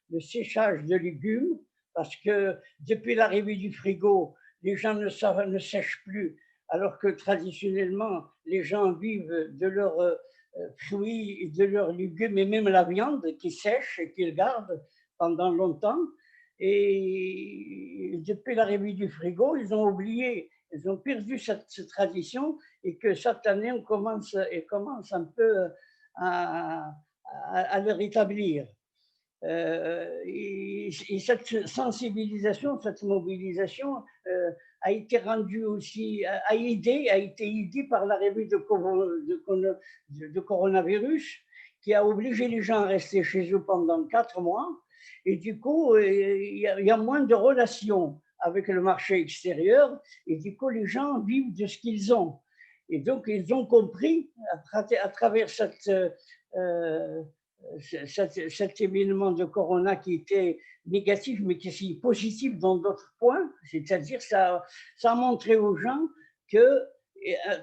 de légumes, parce que depuis l'arrivée du frigo, les gens ne sèchent plus, alors que traditionnellement, les gens vivent de leurs fruits et de leurs légumes, et même la viande qui sèche et qu'ils gardent pendant longtemps. Et depuis l'arrivée du frigo, ils ont oublié, ils ont perdu cette tradition, et que cette année, on commence un peu à le rétablir. Et cette sensibilisation, cette mobilisation a été rendue aussi, a été aidée par l'arrivée de coronavirus, qui a obligé les gens à rester chez eux pendant 4 mois. Et du coup, il y a moins de relations avec le marché extérieur, et du coup, les gens vivent de ce qu'ils ont. Et donc, ils ont compris, à travers cet événement de Corona qui était négatif, mais qui est positif dans d'autres points, c'est-à-dire ça a montré aux gens que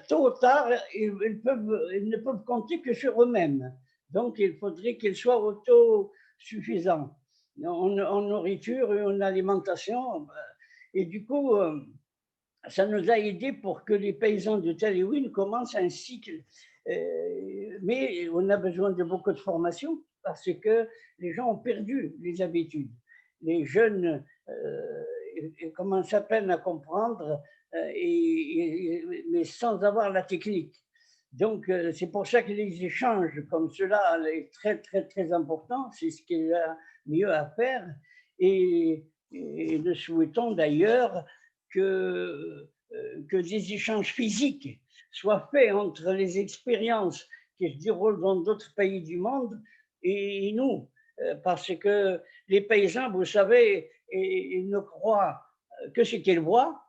tôt ou tard, ils ne peuvent compter que sur eux-mêmes. Donc, il faudrait qu'ils soient autosuffisants en nourriture et en alimentation. Et du coup, ça nous a aidé pour que les paysans de Taliwin commencent un cycle. Mais on a besoin de beaucoup de formation parce que les gens ont perdu les habitudes. Les jeunes commencent à peine à comprendre, mais sans avoir la technique. Donc, c'est pour ça que les échanges comme cela est très, très, très important. C'est ce qu'il y a mieux à faire. Et nous souhaitons d'ailleurs que des échanges physiques soient faits entre les expériences qui se déroulent dans d'autres pays du monde et nous. Parce que les paysans, vous savez, ils ne croient que ce qu'ils voient.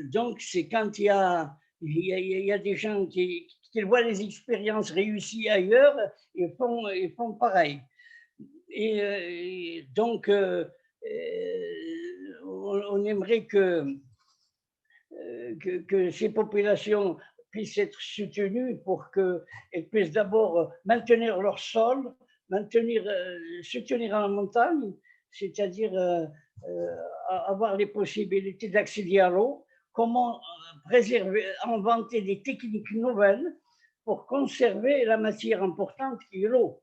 Donc, c'est quand il y a des gens qui voient les expériences réussies ailleurs et font pareil. Et donc, on aimerait que ces populations puissent être soutenues pour qu'elles puissent d'abord maintenir leur sol, se tenir en montagne, c'est-à-dire avoir les possibilités d'accéder à l'eau, comment préserver, inventer des techniques nouvelles pour conserver la matière importante qui est l'eau,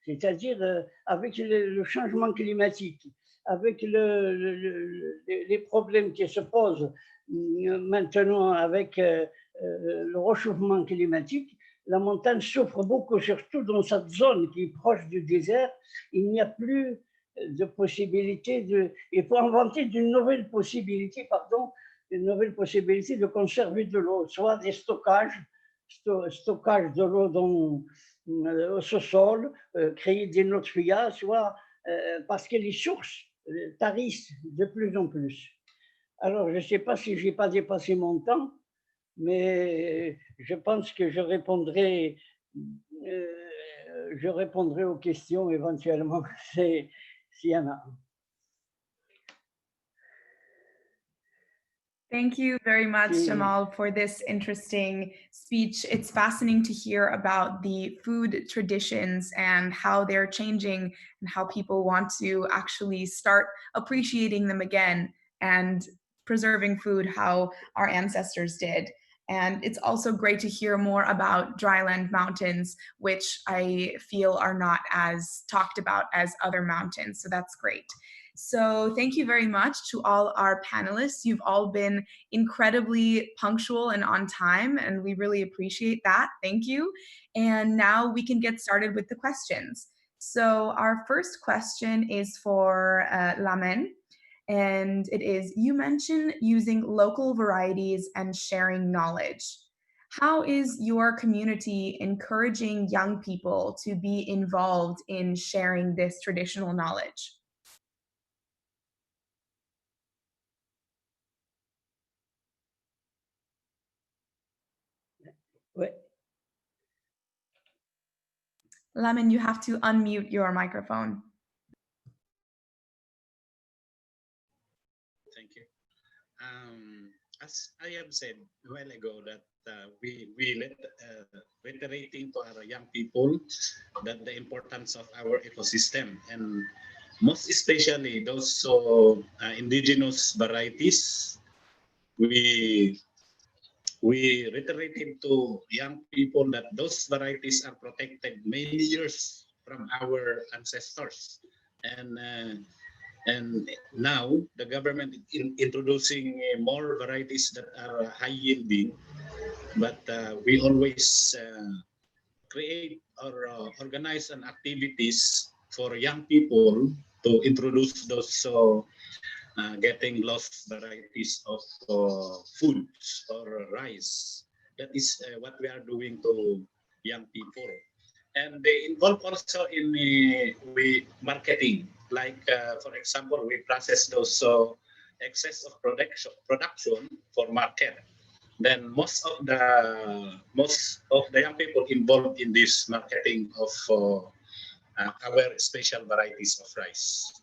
c'est-à-dire avec le changement climatique, avec les problèmes qui se posent maintenant avec le réchauffement climatique, la montagne souffre beaucoup, surtout dans cette zone qui est proche du désert. Il n'y a plus de possibilité il faut inventer une nouvelle possibilité de conserver de l'eau, soit des stockages de l'eau dans au sous-sol, créer des notria, soit parce que les sources tarissent de plus en plus. Alors, je ne sais pas si je n'ai pas dépassé mon temps, mais je pense que je répondrai aux questions éventuellement s'il y en a. Thank you very much, Jamal, for this interesting speech. It's fascinating to hear about the food traditions and how they're changing and how people want to actually start appreciating them again and preserving food how our ancestors did. And it's also great to hear more about dryland mountains, which I feel are not as talked about as other mountains. So that's great. So thank you very much to all our panelists. You've all been incredibly punctual and on time, and we really appreciate that. Thank you. And now we can get started with the questions. So our first question is for Lamen, and it is, you mentioned using local varieties and sharing knowledge. How is your community encouraging young people to be involved in sharing this traditional knowledge? Lamen, you have to unmute your microphone. Thank you. As I have said a while ago, that we reiterating to our young people that the importance of our ecosystem, and most especially those indigenous varieties, we reiterated to young people that those varieties are protected many years from our ancestors, and now the government is introducing more varieties that are high yielding, but we always create or organize an activities for young people to introduce those getting lost varieties of foods or rice. That is what we are doing to young people. And they involve also in marketing. Like, for example, we process those excess of production for market. Then most of the young people involved in this marketing of our special varieties of rice.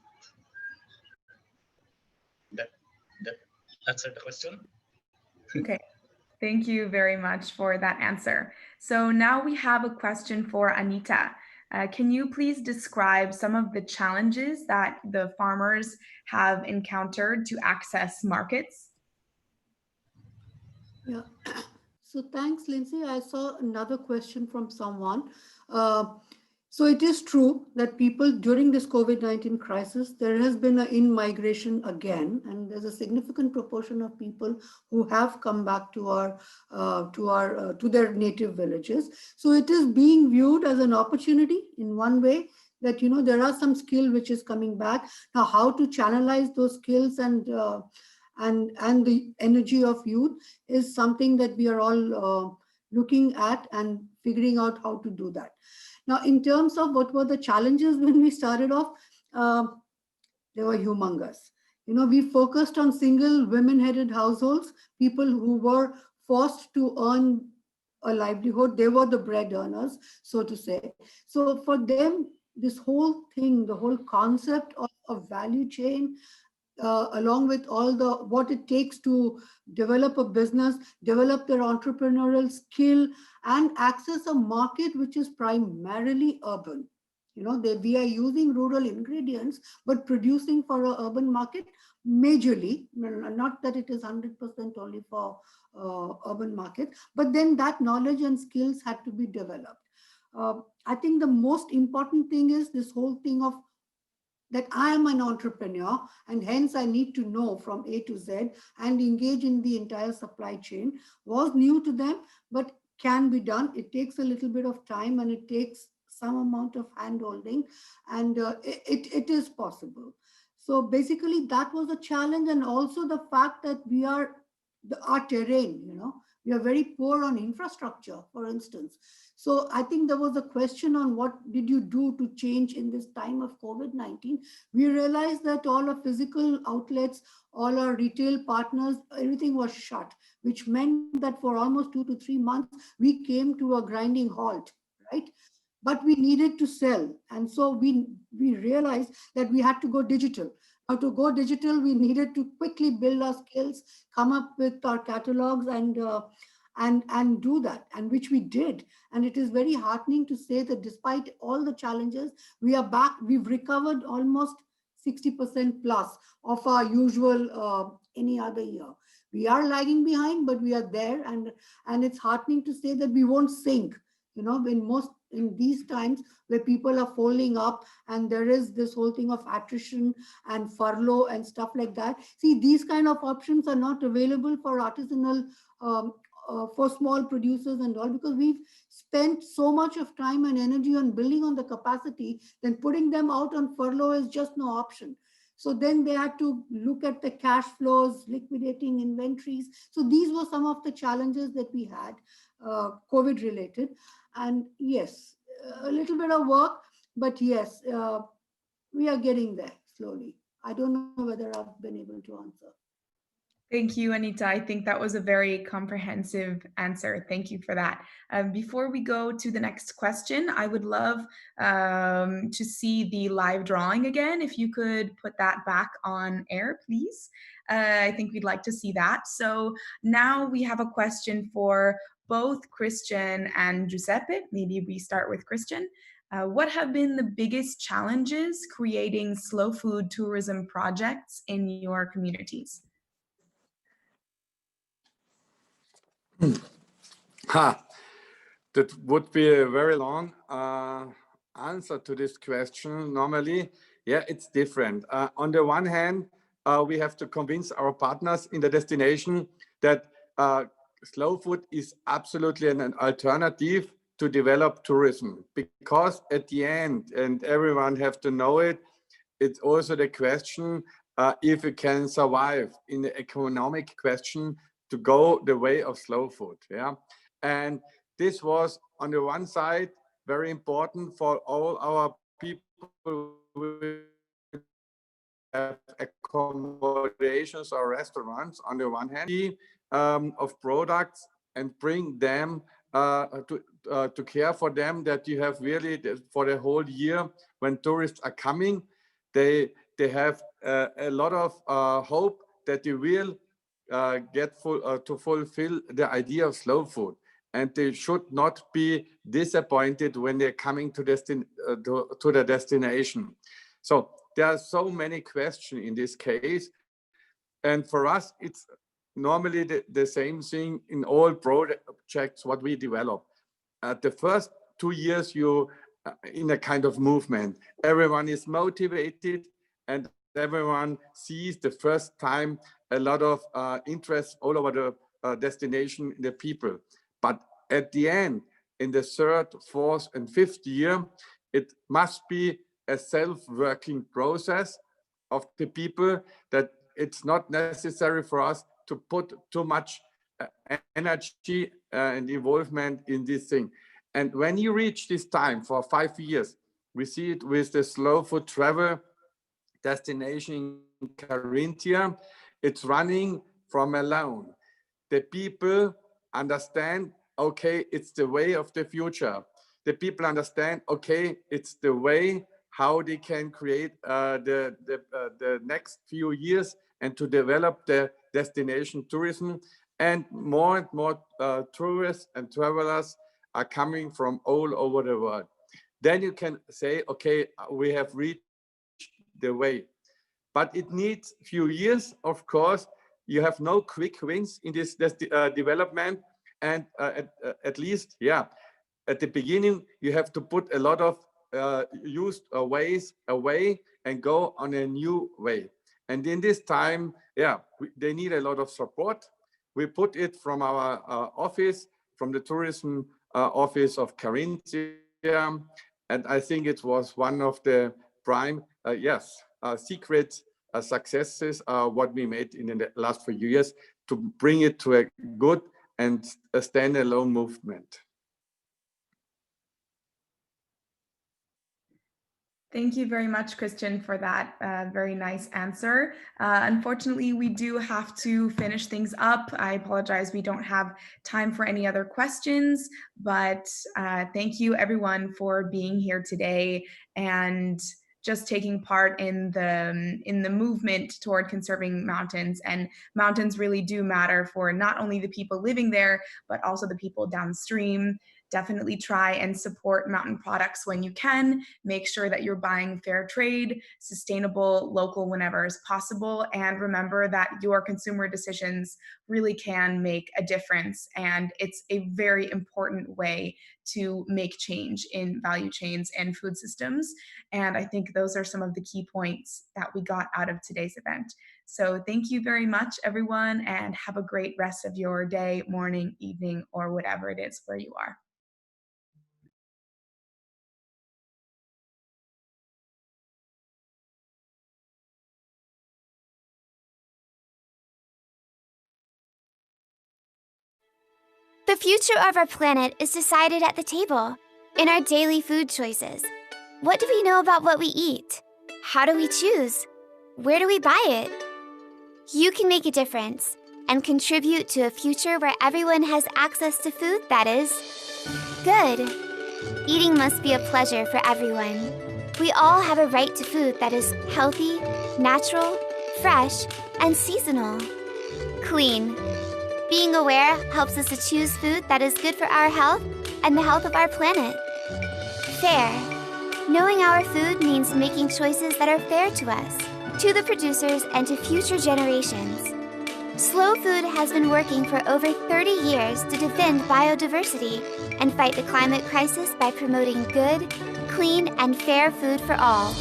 That answered the question. Okay. Thank you very much for that answer. So now we have a question for Anita. Can you please describe some of the challenges that the farmers have encountered to access markets? Yeah. So thanks, Lindsay. I saw another question from someone. So it is true that people during this COVID-19 crisis, there has been an in-migration again, and there's a significant proportion of people who have come back to their native villages. So it is being viewed as an opportunity in one way, that there are some skill which is coming back. Now, how to channelize those skills and the energy of youth is something that we are all looking at and figuring out how to do that. Now, in terms of what were the challenges when we started off, they were humongous. We focused on single women-headed households, people who were forced to earn a livelihood. They were the bread earners, so to say. So for them, this whole thing, the whole concept of a value chain, along with all what it takes to develop a business, develop their entrepreneurial skill, and access a market which is primarily urban. We are using rural ingredients, but producing for an urban market majorly, not that it is 100% only for urban market, but then that knowledge and skills had to be developed. I think the most important thing is this whole thing of that I am an entrepreneur, and hence I need to know from A to Z and engage in the entire supply chain, was new to them, but can be done. It takes a little bit of time, and it takes some amount of hand-holding, and it is possible. So basically that was a challenge, and also the fact that our terrain, we are very poor on infrastructure, for instance. So I think there was a question on what did you do to change in this time of COVID-19. We realized that all our physical outlets, all our retail partners, everything was shut, which meant that for almost 2 to 3 months, we came to a grinding halt, right? But we needed to sell. And so we realized that we had to go digital. Now, to go digital, we needed to quickly build our skills, come up with our catalogs, and do that, and which we did. And it is very heartening to say that despite all the challenges, we are back. We've recovered almost 60% plus of our usual any other year. We are lagging behind, but we are there, and it's heartening to say that we won't sink. In these times where people are folding up, and there is this whole thing of attrition and furlough and stuff like that. See, these kind of options are not available for artisanal, for small producers and all, because we've spent so much of time and energy on building on the capacity, then putting them out on furlough is just no option. So then they had to look at the cash flows, liquidating inventories. So these were some of the challenges that we had, COVID related. And yes, a little bit of work, but yes, we are getting there slowly. I don't know whether I've been able to answer. Thank you, Anita. I think that was a very comprehensive answer. Thank you for that. Before we go to the next question, I would love to see the live drawing again. If you could put that back on air, please. I think we'd like to see that. So now we have a question for both Christian and Giuseppe. Maybe we start with Christian. What have been the biggest challenges creating slow food tourism projects in your communities? That would be a very long answer to this question. Normally, yeah, it's different. On the one hand, we have to convince our partners in the destination that slow food is absolutely an alternative to develop tourism, because at the end, and everyone have to know it, it's also the question if it can survive in the economic question to go the way of slow food. Yeah, and this was on the one side very important for all our people who have accommodations or restaurants on the one hand, of products, and bring them to care for them, that you have really for the whole year when tourists are coming, they have a lot of hope that they will get to fulfill the idea of slow food, and they should not be disappointed when they're coming to the destination. So there are so many questions in this case, and for us it's normally the same thing in all projects what we develop. At the first 2 years you in a kind of movement. Everyone is motivated and everyone sees the first time a lot of interest all over the destination, the people. But at the end, in the third, fourth, and fifth year, it must be a self-working process of the people, that it's not necessary for us to put too much energy and involvement in this thing. And when you reach this time for 5 years, we see it with the slow food travel destination in Carinthia. It's running from alone. The people understand, okay, it's the way of the future. The people understand, okay, it's the way how they can create the next few years and to develop the destination tourism. And more tourists and travelers are coming from all over the world. Then you can say, okay, we have reached the way. But it needs a few years, of course. You have no quick wins in this development. And at least, yeah, at the beginning, you have to put a lot of used ways away and go on a new way. And in this time, yeah, they need a lot of support. We put it from our office, from the tourism office of Carinthia. And I think it was one of the prime, secret successes, what we made in the last few years to bring it to a good and a standalone movement. Thank you very much, Christian, for that very nice answer. Unfortunately, we do have to finish things up. I apologize, we don't have time for any other questions, but thank you everyone for being here today and just taking part in the movement toward conserving mountains. And mountains really do matter for not only the people living there, but also the people downstream. Definitely try and support mountain products when you can. Make sure that you're buying fair trade, sustainable, local whenever is possible. And remember that your consumer decisions really can make a difference. And it's a very important way to make change in value chains and food systems. And I think those are some of the key points that we got out of today's event. So thank you very much, everyone, and have a great rest of your day, morning, evening, or whatever it is where you are. The future of our planet is decided at the table, in our daily food choices. What do we know about what we eat? How do we choose? Where do we buy it? You can make a difference and contribute to a future where everyone has access to food that is good. Eating must be a pleasure for everyone. We all have a right to food that is healthy, natural, fresh, and seasonal. Clean. Being aware helps us to choose food that is good for our health and the health of our planet. Fair. Knowing our food means making choices that are fair to us, to the producers, and to future generations. Slow Food has been working for over 30 years to defend biodiversity and fight the climate crisis by promoting good, clean, and fair food for all.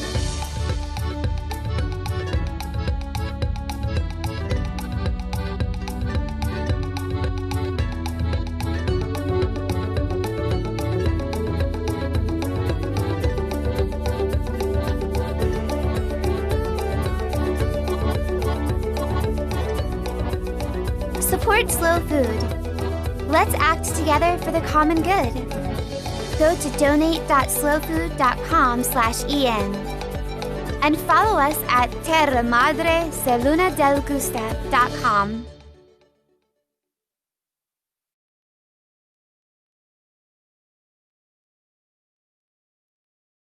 Support Slow Food. Let's act together for the common good. Go to donate.slowfood.com/en and follow us at terramadreselunadelgusta.com.